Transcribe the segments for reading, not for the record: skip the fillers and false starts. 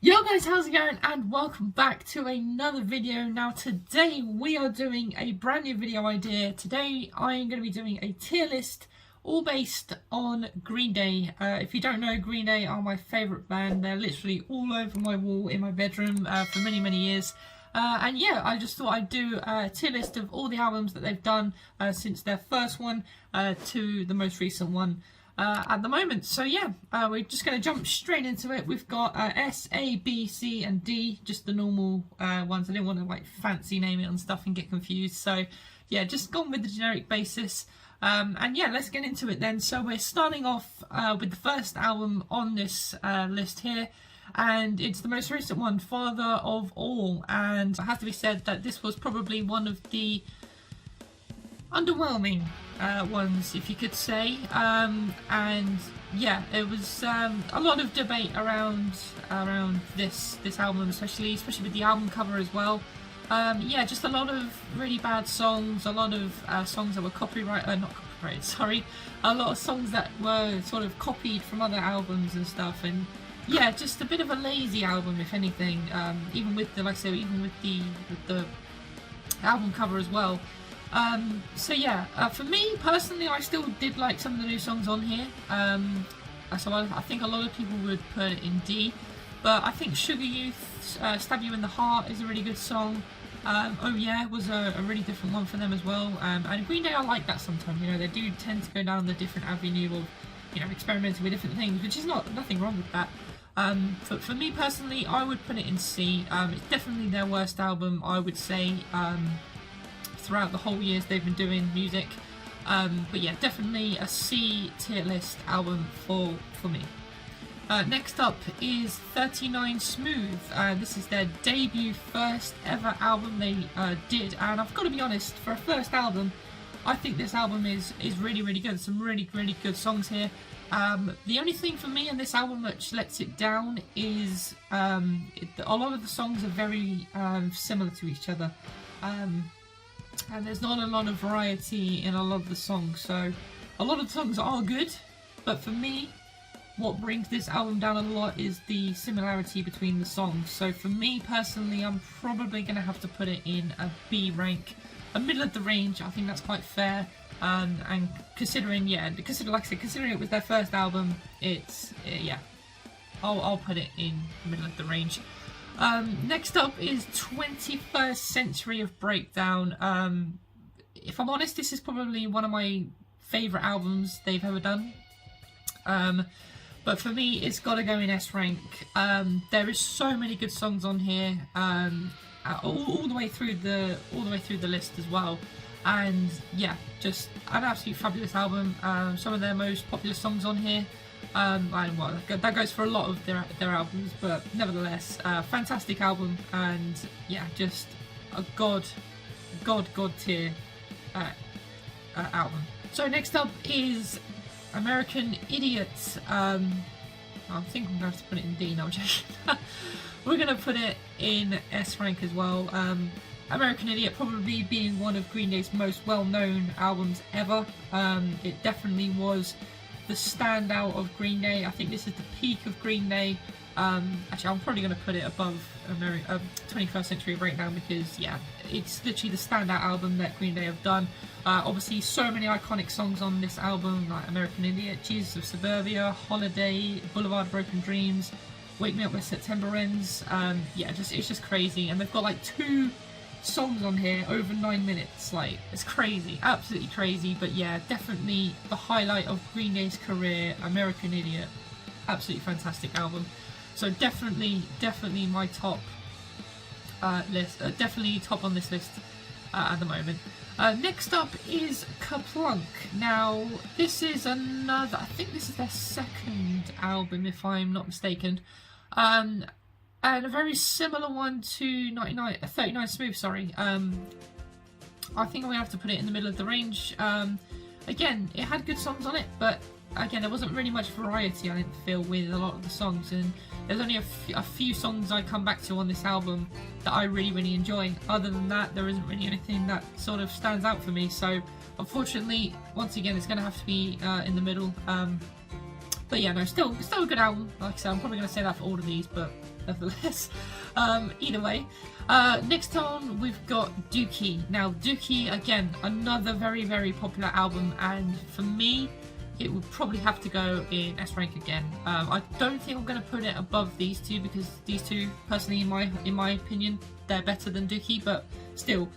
Yo guys, how's it going? And welcome back to another video. Now today we are doing a brand new video idea. Today I am going to be doing a tier list all based on Green Day. If you don't know, Green Day are my favourite band. They're literally all over my wall in my bedroom for many years. And yeah, I just thought I'd do a tier list of all the albums that they've done since their first one to the most recent one. At the moment. So yeah, we're just going to jump straight into it. We've got S, A, B, C and D, just the normal ones. I didn't want to like fancy name it and stuff and get confused, so yeah, just gone with the generic basis. And yeah, let's get into it then. So we're starting off with the first album on this list here, and it's the most recent one, Father of All. And it has to be said that this was probably one of the underwhelming ones, if you could say, and yeah, it was a lot of debate around this album, especially with the album cover as well. Yeah, just a lot of really bad songs, a lot of songs that were not copyrighted, sorry, a lot of songs that were sort of copied from other albums and stuff, and yeah, just a bit of a lazy album, if anything. Even with the, like I say, even with the album cover as well. So yeah, for me personally, I still did like some of the new songs on here. So I think a lot of people would put it in D, but I think Sugar Youth, Stab You in the Heart is a really good song. Oh Yeah was a really different one for them as well. And Green Day, I like that sometimes. You know, they do tend to go down the different avenue of, you know, experimenting with different things, which is nothing wrong with that. For me personally, I would put it in C. It's definitely their worst album, I would say. Throughout the whole years they've been doing music, but yeah, definitely a C tier list album for me. Next up is 39 Smooth. This is their debut first ever album they did, and I've got to be honest, for a first album, I think this album is really good. Some really good songs here. The only thing for me in this album which lets it down is a lot of the songs are very similar to each other. And there's not a lot of variety in a lot of the songs, so a lot of the songs are good, but for me, what brings this album down a lot is the similarity between the songs. So for me personally, I'm probably going to have to put it in a B rank, a middle of the range. I think that's quite fair, and considering, like I said, considering it was their first album, it's yeah, I'll put it in the middle of the range. Next up is 21st Century of Breakdown. If I'm honest, this is probably one of my favourite albums they've ever done. But for me, it's got to go in S rank. There is so many good songs on here, all the way through the list as well. And yeah, just an absolutely fabulous album. Some of their most popular songs on here. And well, that goes for a lot of their albums, but nevertheless, fantastic album, and yeah, just a god tier album. So next up is American Idiot. I think I'm going to have to put it in D now. We're going to put it in S rank as well. American Idiot probably being one of Green Day's most well-known albums ever. It definitely was the standout of Green Day. I think this is the peak of Green Day. Actually, I'm probably going to put it above 21st Century Breakdown, because yeah, it's literally the standout album that Green Day have done. Obviously, so many iconic songs on this album, like American Idiot, Jesus of Suburbia, Holiday, Boulevard of Broken Dreams, Wake Me Up When September Ends. Yeah, it's just crazy, and they've got like 2 songs on here over 9 minutes. Like, it's crazy, absolutely crazy. But yeah, definitely the highlight of Green Day's career, American Idiot. Absolutely fantastic album. So definitely my top list, definitely top on this list at the moment. Next up is Kerplunk. Now this is another, I think this is their second album if I'm not mistaken, and a very similar one to 39 Smooth, sorry. I think I'm going to have to put it in the middle of the range. Again, it had good songs on it, but again, there wasn't really much variety, I didn't feel, with a lot of the songs, and there's only a few songs I come back to on this album that I really enjoy. Other than that, there isn't really anything that sort of stands out for me, so unfortunately, once again, it's going to have to be in the middle. But yeah, no, still a good album. Like I said, I'm probably going to say that for all of these, but nevertheless. Either way. Next on, we've got Dookie. Now, Dookie, again, another very, very popular album, and for me, it would probably have to go in S rank again. I don't think I'm going to put it above these two, because these two, personally, in my opinion, they're better than Dookie, but still,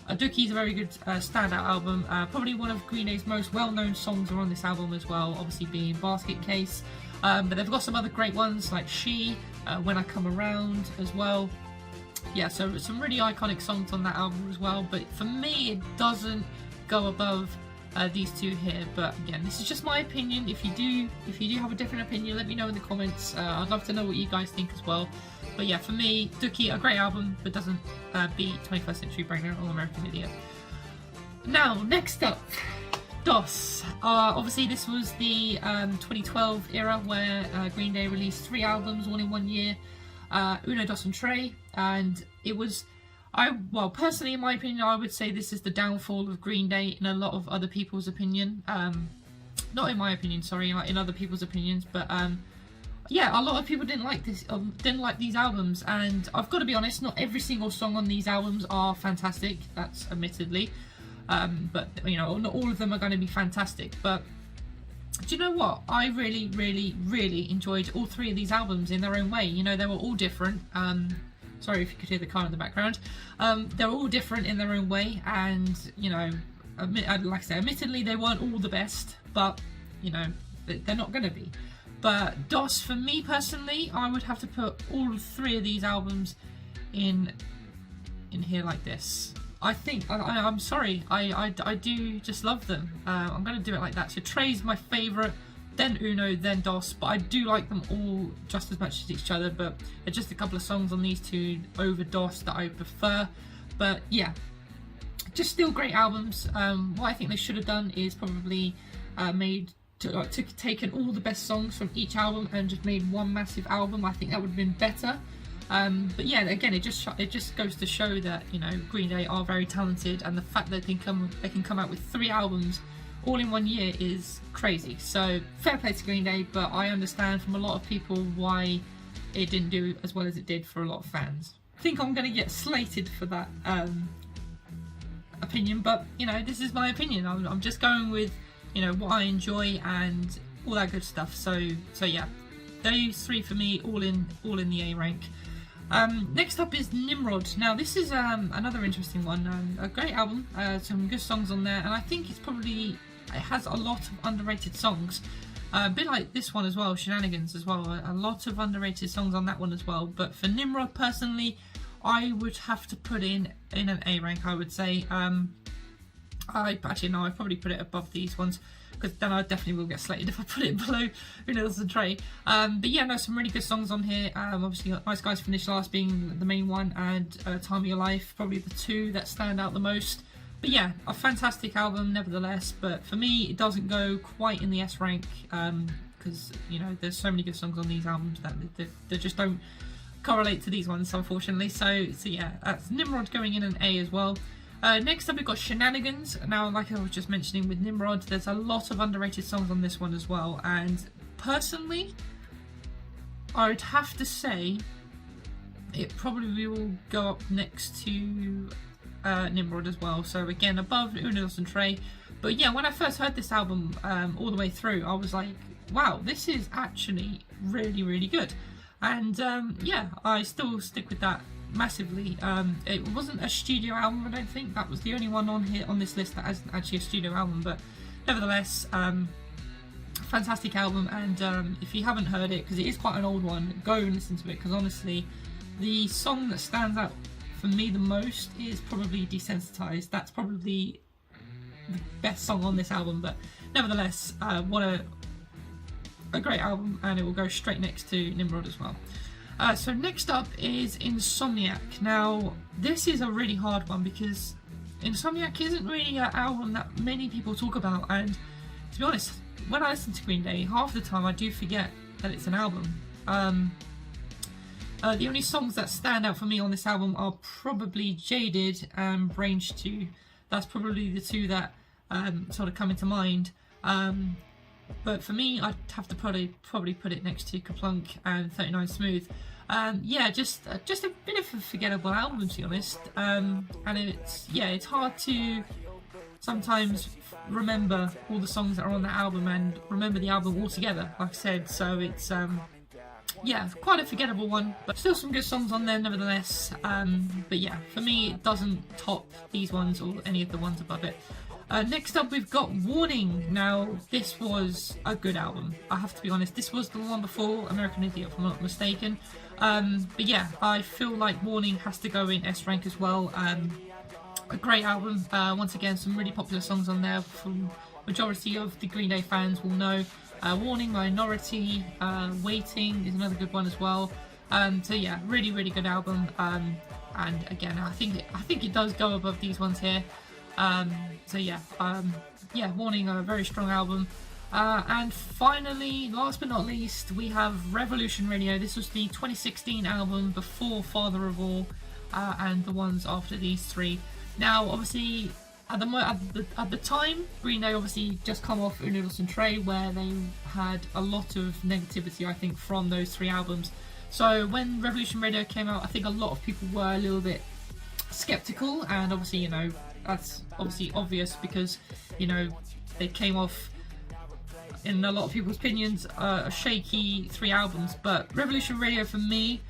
Dookie is a very good standout album. Probably one of Green Day's most well-known songs are on this album as well, obviously being Basket Case. But they've got some other great ones like She, When I Come Around as well. Yeah, so some really iconic songs on that album as well. But for me, it doesn't go above these two here. But again, this is just my opinion. If you do have a different opinion, let me know in the comments. I'd love to know what you guys think as well. But yeah, for me, Dookie, a great album, but doesn't beat 21st Century Breakdown or American Idiot. Now, next up, DOS. Obviously, this was the 2012 era where Green Day released 3 albums all in 1 year. Uno, Dos and Tre, and it was, well, personally, in my opinion, I would say this is the downfall of Green Day in a lot of other people's opinion. Not in my opinion, sorry, in other people's opinions, but yeah, a lot of people didn't like this, didn't like these albums, and I've got to be honest, not every single song on these albums are fantastic. That's admittedly, but you know, not all of them are going to be fantastic. But do you know what? I really, really, really enjoyed all 3 of these albums in their own way. You know, they were all different. Sorry if you could hear the car in the background. They're all different in their own way, and you know, like I say, admittedly, they weren't all the best, but you know, they're not going to be. But DOS, for me personally, I would have to put all 3 of these albums in here like this. I think, I'm sorry, I do just love them. I'm going to do it like that. So Tre's my favourite, then Uno, then DOS, but I do like them all just as much as each other, but there's just a couple of songs on these two over DOS that I prefer. But yeah, just still great albums. What I think they should have done is probably taken all the best songs from each album and just made one massive album. I think that would have been better. But yeah, again, it just goes to show that, you know, Green Day are very talented, and the fact that they can come out with 3 albums all in 1 year is crazy. So fair play to Green Day, but I understand from a lot of people why it didn't do as well as it did for a lot of fans. I think I'm going to get slated for that opinion, but you know, this is my opinion. I'm just going with, you know, what I enjoy and all that good stuff. So yeah, those 3 for me, all in the A rank. Next up is Nimrod. Now this is another interesting one. A great album, some good songs on there, and I think it has a lot of underrated songs. A bit like this one as well, Shenanigans as well. A lot of underrated songs on that one as well. But for Nimrod personally, I would have to put in an A rank, I would say. I'd probably put it above these ones, because then I definitely will get slated if I put it below Uno, Dos and Tre. But yeah, no, some really good songs on here. Obviously, Nice Guys Finish Last being the main one, and Time of Your Life, probably the 2 that stand out the most. But yeah, a fantastic album nevertheless. But for me, it doesn't go quite in the S rank, because you know, there's so many good songs on these albums that they just don't correlate to these ones, unfortunately. So yeah, that's Nimrod going in an A as well. Next up, we've got Shenanigans. Now, like I was just mentioning with Nimrod, there's a lot of underrated songs on this one as well, and personally, I would have to say it probably will go up next to Nimrod as well. So again, above Uno, Dos and Tre. But yeah, when I first heard this album all the way through, I was like, wow, this is actually really, really good. And yeah, I still stick with that massively. It wasn't a studio album, I don't think. That was the only one on this list that isn't actually a studio album, but nevertheless, fantastic album. And if you haven't heard it, because it is quite an old one, go and listen to it, because honestly, the song that stands out for me the most is probably Desensitized. That's probably the best song on this album, but nevertheless, what a great album, and it will go straight next to Nimrod as well. So next up is Insomniac. Now, this is a really hard one, because Insomniac isn't really an album that many people talk about, and to be honest, when I listen to Green Day, half the time I do forget that it's an album. The only songs that stand out for me on this album are probably Jaded and Range 2. That's probably the 2 that sort of come into mind. But for me, I'd have to probably put it next to Kaplunk and 39 Smooth. Yeah, just a bit of a forgettable album, to be honest. And it's hard to sometimes remember all the songs that are on that album and remember the album altogether, like I said. So it's yeah, quite a forgettable one, but still some good songs on there nevertheless. But yeah, for me it doesn't top these ones or any of the ones above it. Next up we've got Warning. Now this was a good album, I have to be honest. This was the one before American Idiot, if I'm not mistaken. But yeah, I feel like Warning has to go in S rank as well. A great album. Once again, some really popular songs on there from majority of the Green Day fans will know. Warning, Minority, Waiting is another good one as well. So yeah, really good album. And again, I think it does go above these ones here. So yeah, Warning, a very strong album. And finally, last but not least, we have Revolution Radio. This was the 2016 album before Father of All, and the ones after these three. Now, obviously, at the time, Green Day obviously just come off Unidos and Trey, where they had a lot of negativity, I think, from those three albums. So when Revolution Radio came out, I think a lot of people were a little bit skeptical, and obviously, you know, that's obviously obvious because, you know, they came off, in a lot of people's opinions, a shaky three albums. But Revolution Radio, for me,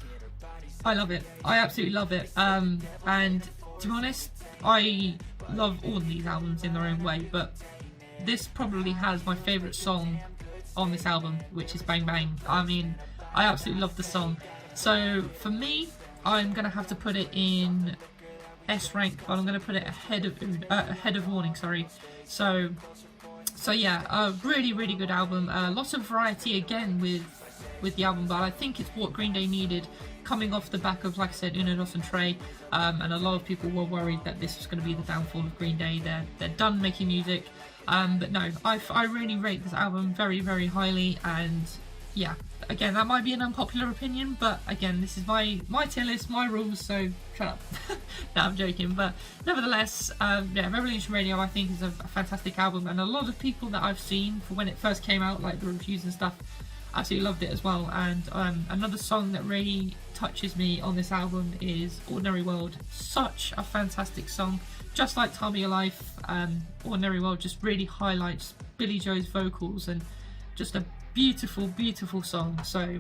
I love it. I absolutely love it. And to be honest, I love all of these albums in their own way, but this probably has my favourite song on this album, which is Bang Bang. I mean, I absolutely love the song. So for me, I'm gonna have to put it in S rank, but I'm gonna put it ahead of Warning. Sorry. So yeah, a really good album. Lots of variety again with the album, but I think it's what Green Day needed, coming off the back of, like I said, Unidos and Trey, and a lot of people were worried that this was going to be the downfall of Green Day. They're done making music, but no, I really rate this album very highly. And yeah, again, that might be an unpopular opinion, but again, this is my tier list, my rules, so shut up. No, I'm joking, but nevertheless, yeah, Revolution Radio I think is a fantastic album, and a lot of people that I've seen for when it first came out, like the reviews and stuff, absolutely loved it as well. And another song that really touches me on this album is Ordinary World. Such a fantastic song, just like Time of Your Life. Ordinary World just really highlights Billy Joe's vocals, and just a beautiful song. So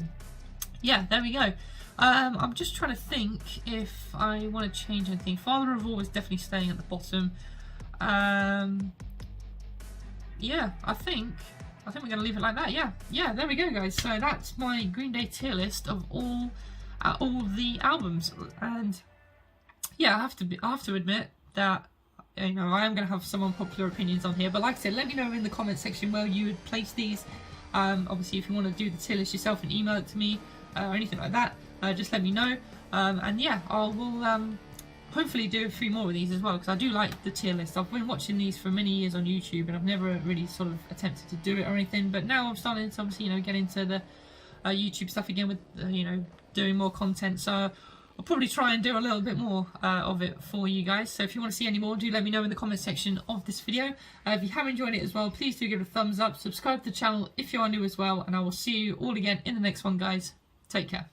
yeah, there we go. I'm just trying to think if I want to change anything. Father of All is definitely staying at the bottom. Yeah, I think we're going to leave it like that. Yeah, there we go, guys. So that's my Green Day tier list of all the albums. And yeah, I have to admit that, you know, I am going to have some unpopular opinions on here. But like I said, let me know in the comment section where you would place these. Obviously, if you want to do the tier list yourself and email it to me or anything like that, just let me know. And yeah, I will hopefully do a few more of these as well, because I do like the tier list. I've been watching these for many years on YouTube, and I've never really sort of attempted to do it or anything, but now I'm starting to obviously, you know, get into the YouTube stuff again with you know, doing more content. So I'll probably try and do a little bit more of it for you guys. So if you want to see any more, do let me know in the comment section of this video. If you have enjoyed it as well, please do give it a thumbs up, subscribe to the channel if you are new as well, and I will see you all again in the next one, guys. Take care.